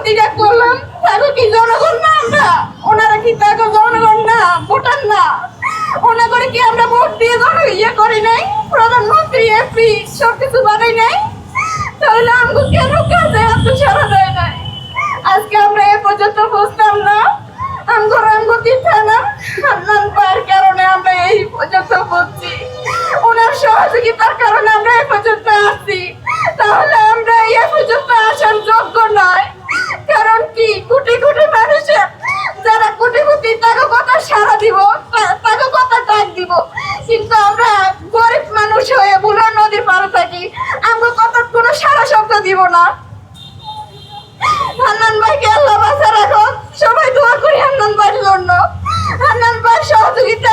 ক্ষতিটা করলাম তাকে কি জনগণ না আমরা? ওনারা কি তাকে জনগণ না, ভোটার না? ওনা করে কি আমরা ভোট দিয়ে ইয়ে করি নাই? প্রধানমন্ত্রী এমপি সবকিছু বানাই নাই? তাহলে আমাকে কেন কাজে এত সারা দেয় নাই? আজকে আমরা এ পর্যন্ত বুঝতাম না। আমগতি থানা হান্নান পার কারণে আমরা এই পর্যন্ত বুঝছি, ওনার সহযোগিতার কারণে আমরা এই পর্যন্ত আসছি। তাহলে আমরা এই পর্যন্ত আসার যোগ্য নয়। কারণ কি কোটি কোটি মানুষের যারা কোটি কোটি টাকা কথা সারা দিব, টাকা কথা ডাক দিব, কিন্তু আমরা গরিব মানুষ হয়ে বুড়া নদী পার থাকি, আমরা কথা কোনো সারা শব্দ দিব না। হান্নান ভাইকে আল্লাহ বাঁচা রাখো, সবাই দোয়া করি হান্নান ভাইয়ের জন্য। হান্নান ভাইয়ের সহযোগিতা